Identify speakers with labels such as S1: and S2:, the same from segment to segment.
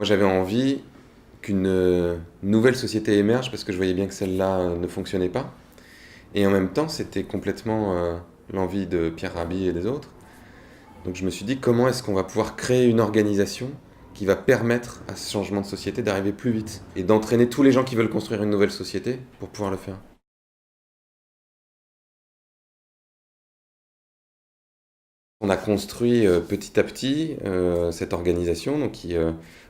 S1: Moi, j'avais envie qu'une nouvelle société émerge parce que je voyais bien que celle-là ne fonctionnait pas. Et en même temps, c'était complètement l'envie de Pierre Rabhi et des autres. Donc je me suis dit, comment est-ce qu'on va pouvoir créer une organisation qui va permettre à ce changement de société d'arriver plus vite et d'entraîner tous les gens qui veulent construire une nouvelle société pour pouvoir le faire. On a construit petit à petit cette organisation donc qui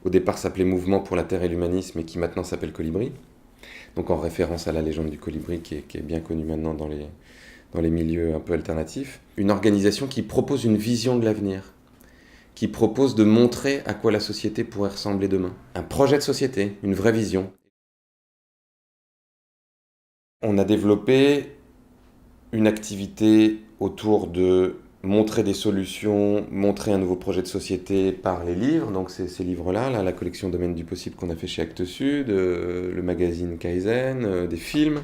S1: au départ s'appelait Mouvement pour la Terre et l'Humanisme et qui maintenant s'appelle Colibri. Donc en référence à la légende du colibri qui est bien connue maintenant dans les milieux un peu alternatifs. Une organisation qui propose une vision de l'avenir, qui propose de montrer à quoi la société pourrait ressembler demain. Un projet de société, une vraie vision. On a développé une activité autour de montrer des solutions, montrer un nouveau projet de société par les livres. Donc c'est ces livres-là, la collection Domaine du possible qu'on a fait chez Actes Sud, le magazine Kaizen, des films.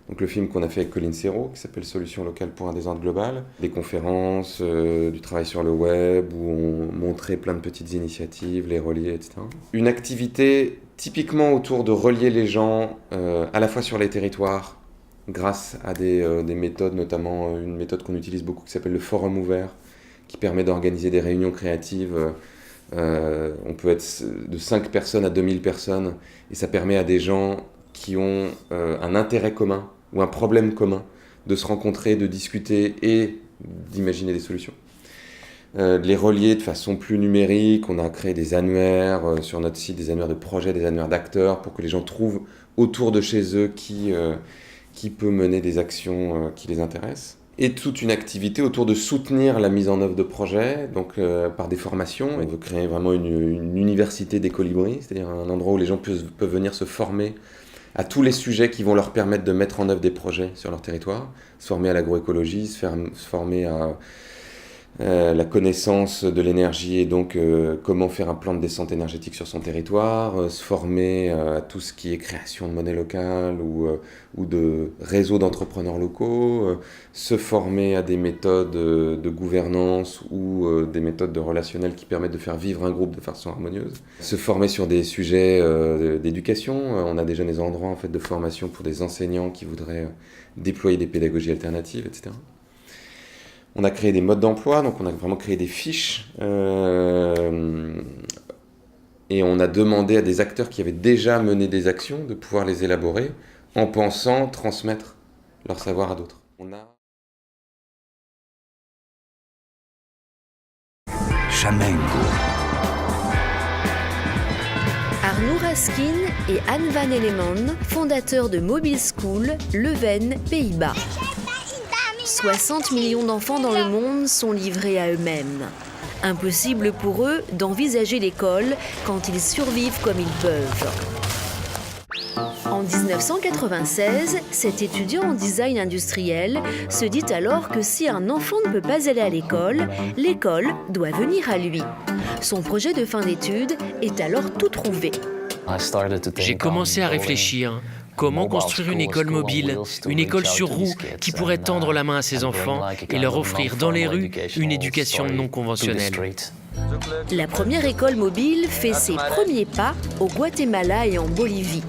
S1: Donc le film qu'on a fait avec Colin Serrault, qui s'appelle Solutions locales pour un désordre global. Des conférences, du travail sur le web, où on montrait plein de petites initiatives, les relier, etc. Une activité typiquement autour de relier les gens, à la fois sur les territoires, grâce à des méthodes, notamment une méthode qu'on utilise beaucoup qui s'appelle le forum ouvert, qui permet d'organiser des réunions créatives. On peut être de 5 personnes à 2000 personnes, et ça permet à des gens qui ont un intérêt commun ou un problème commun de se rencontrer, de discuter et d'imaginer des solutions. De les relier de façon plus numérique. On a créé des annuaires sur notre site, des annuaires de projets, des annuaires d'acteurs, pour que les gens trouvent autour de chez eux qui peut mener des actions qui les intéressent. Et toute une activité autour de soutenir la mise en œuvre de projets, donc par des formations. On veut créer vraiment une université des colibris, c'est-à-dire un endroit où les gens peuvent venir se former à tous les sujets qui vont leur permettre de mettre en œuvre des projets sur leur territoire, se former à l'agroécologie, se former à la connaissance de l'énergie et donc comment faire un plan de descente énergétique sur son territoire, se former à tout ce qui est création de monnaie locale ou de réseaux d'entrepreneurs locaux, se former à des méthodes de gouvernance ou des méthodes de relationnel qui permettent de faire vivre un groupe de façon harmonieuse, se former sur des sujets d'éducation. On a déjà des endroits en fait, de formation pour des enseignants qui voudraient déployer des pédagogies alternatives, etc. On a créé des modes d'emploi, donc on a vraiment créé des fiches et on a demandé à des acteurs qui avaient déjà mené des actions de pouvoir les élaborer en pensant transmettre leur savoir à d'autres.
S2: Chamengo.
S3: Arnaud Raskin et Anne van Elleman, fondateurs de Mobile School, Leuven, Pays-Bas. 60 millions d'enfants dans le monde sont livrés à eux-mêmes. Impossible pour eux d'envisager l'école quand ils survivent comme ils peuvent. En 1996, cet étudiant en design industriel se dit alors que si un enfant ne peut pas aller à l'école doit venir à lui. Son projet de fin d'études est alors tout trouvé.
S4: J'ai commencé à réfléchir. Comment construire une école mobile, une école sur roues qui pourrait tendre la main à ses enfants et leur offrir dans les rues une éducation non conventionnelle.
S3: La première école mobile fait ses premiers pas au Guatemala et en Bolivie.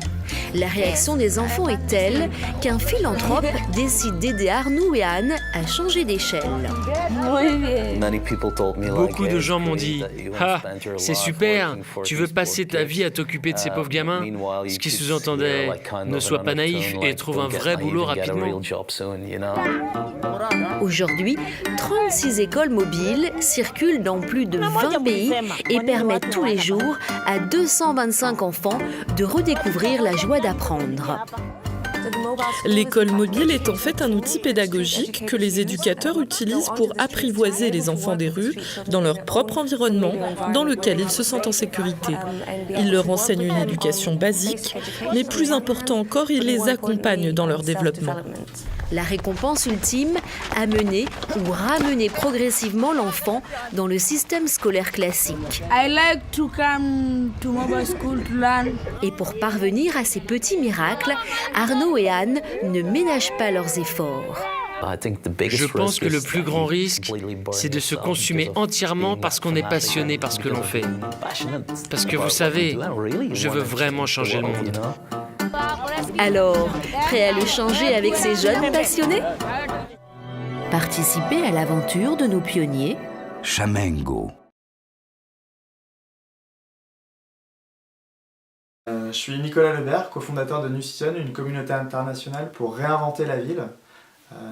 S3: La réaction des enfants est telle qu'un philanthrope décide d'aider Arnaud et Anne à changer d'échelle.
S4: Beaucoup de gens m'ont dit « Ah, c'est super, tu veux passer ta vie à t'occuper de ces pauvres gamins ?» Ce qui sous-entendait « Ne sois pas naïf et trouve un vrai boulot rapidement. »
S3: Aujourd'hui, 36 écoles mobiles circulent dans plus de 20 pays et permettent tous les jours à 225 enfants de redécouvrir la joie d'apprendre.
S5: L'école mobile est en fait un outil pédagogique que les éducateurs utilisent pour apprivoiser les enfants des rues dans leur propre environnement dans lequel ils se sentent en sécurité. Ils leur enseignent une éducation basique, mais plus important encore, ils les accompagnent dans leur développement.
S3: La récompense ultime, amener ou ramener progressivement l'enfant dans le système scolaire classique. Et pour parvenir à ces petits miracles, Arnaud et Anne ne ménagent pas leurs efforts.
S4: Je pense que le plus grand risque, c'est de se consumer entièrement parce qu'on est passionné par ce que l'on fait. Parce que vous savez, je veux vraiment changer le monde.
S3: Alors, prêt à le changer avec ces jeunes passionnés? Participez à l'aventure de nos pionniers.
S2: Chamengo.
S6: Je suis Nicolas Lebert, cofondateur de Nucision, une communauté internationale pour réinventer la ville.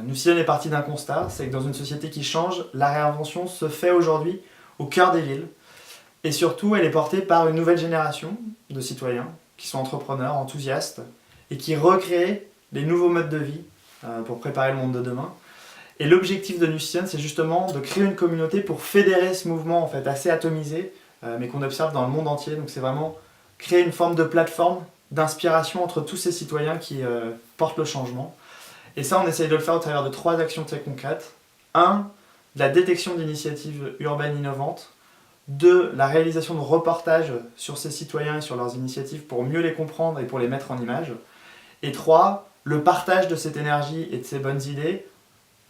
S6: Nucision est parti d'un constat, c'est que dans une société qui change, la réinvention se fait aujourd'hui au cœur des villes. Et surtout, elle est portée par une nouvelle génération de citoyens qui sont entrepreneurs, enthousiastes, et qui recréent les nouveaux modes de vie pour préparer le monde de demain. Et l'objectif de Nucision, c'est justement de créer une communauté pour fédérer ce mouvement en fait, assez atomisé, mais qu'on observe dans le monde entier. Donc c'est vraiment créer une forme de plateforme d'inspiration entre tous ces citoyens qui portent le changement. Et ça, on essaye de le faire au travers de 3 actions très concrètes. 1, de la détection d'initiatives urbaines innovantes. 2, la réalisation de reportages sur ces citoyens et sur leurs initiatives pour mieux les comprendre et pour les mettre en image. Et 3, le partage de cette énergie et de ces bonnes idées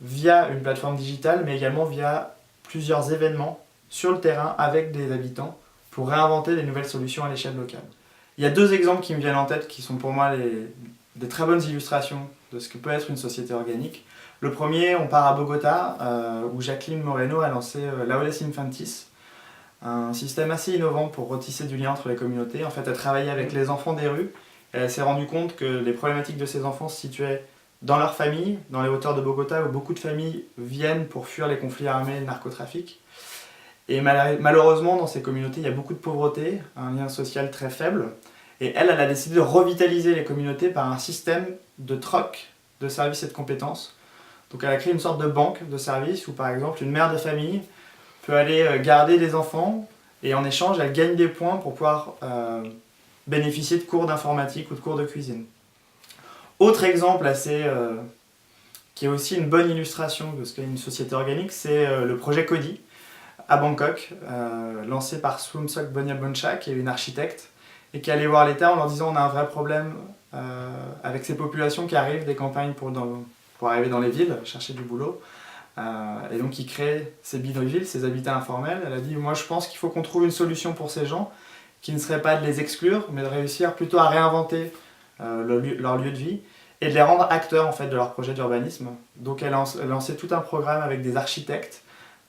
S6: via une plateforme digitale, mais également via plusieurs événements sur le terrain avec des habitants pour réinventer des nouvelles solutions à l'échelle locale. Il y a 2 exemples qui me viennent en tête qui sont pour moi des très bonnes illustrations de ce que peut être une société organique. Le premier, on part à Bogota, où Jacqueline Moreno a lancé l'Aules Infantis, un système assez innovant pour retisser du lien entre les communautés. En fait, elle travaillait avec les enfants des rues et elle s'est rendue compte que les problématiques de ces enfants se situaient dans leur famille, dans les hauteurs de Bogota, où beaucoup de familles viennent pour fuir les conflits armés et le narcotrafic. Et malheureusement, dans ces communautés, il y a beaucoup de pauvreté, un lien social très faible. Et elle a décidé de revitaliser les communautés par un système de troc de services et de compétences. Donc elle a créé une sorte de banque de services où par exemple une mère de famille peut aller garder des enfants et en échange elle gagne des points pour pouvoir bénéficier de cours d'informatique ou de cours de cuisine. Autre exemple qui est aussi une bonne illustration de ce qu'est une société organique, c'est le projet Kodi à Bangkok, lancé par Swumsok Bonyaboncha qui est une architecte et qui allait voir l'État en leur disant on a un vrai problème avec ces populations qui arrivent des campagnes pour arriver dans les villes, chercher du boulot. Et donc il crée ces bidonvilles, ces habitats informels. Elle a dit moi je pense qu'il faut qu'on trouve une solution pour ces gens qui ne serait pas de les exclure mais de réussir plutôt à réinventer leur lieu de vie et de les rendre acteurs en fait, de leur projet d'urbanisme. Donc elle a lancé tout un programme avec des architectes,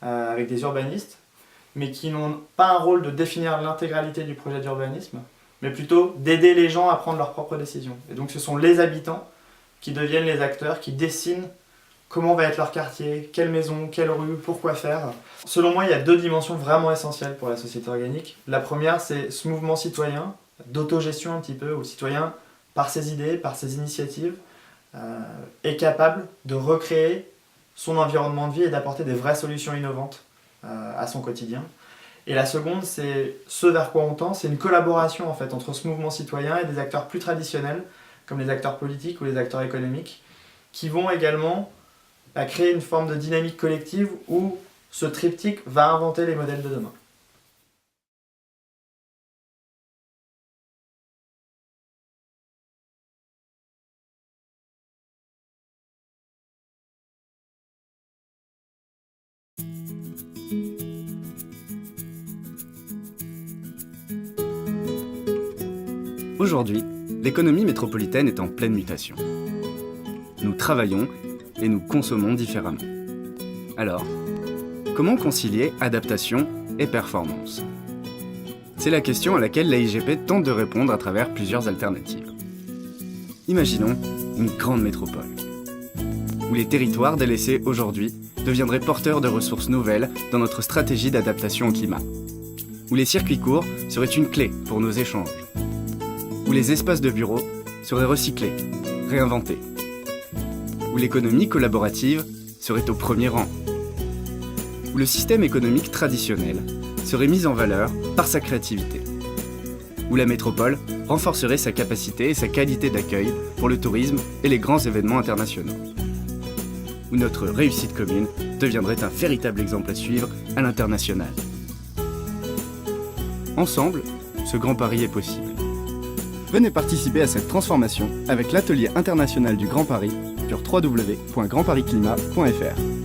S6: avec des urbanistes, mais qui n'ont pas un rôle de définir l'intégralité du projet d'urbanisme, mais plutôt d'aider les gens à prendre leurs propres décisions. Et donc ce sont les habitants qui deviennent les acteurs, qui dessinent comment va être leur quartier, quelle maison, quelle rue, pourquoi faire. Selon moi, il y a 2 dimensions vraiment essentielles pour la société organique. La première, c'est ce mouvement citoyen, d'autogestion un petit peu, où le citoyen, par ses idées, par ses initiatives, est capable de recréer son environnement de vie et d'apporter des vraies solutions innovantes à son quotidien. Et la seconde, c'est ce vers quoi on tend, c'est une collaboration en fait, entre ce mouvement citoyen et des acteurs plus traditionnels, comme les acteurs politiques ou les acteurs économiques, qui vont également créer une forme de dynamique collective où ce triptyque va inventer les modèles de demain.
S7: Aujourd'hui, l'économie métropolitaine est en pleine mutation. Nous travaillons et nous consommons différemment. Alors, comment concilier adaptation et performance ? C'est la question à laquelle l'AIGP tente de répondre à travers plusieurs alternatives. Imaginons une grande métropole, où les territoires délaissés aujourd'hui deviendraient porteurs de ressources nouvelles dans notre stratégie d'adaptation au climat, où les circuits courts seraient une clé pour nos échanges, où les espaces de bureaux seraient recyclés, réinventés, où l'économie collaborative serait au premier rang, où le système économique traditionnel serait mis en valeur par sa créativité, où la métropole renforcerait sa capacité et sa qualité d'accueil pour le tourisme et les grands événements internationaux, où notre réussite commune deviendrait un véritable exemple à suivre à l'international. Ensemble, ce grand pari est possible. Venez participer à cette transformation avec l'Atelier international du Grand Paris, sur www.grandparisclimat.fr.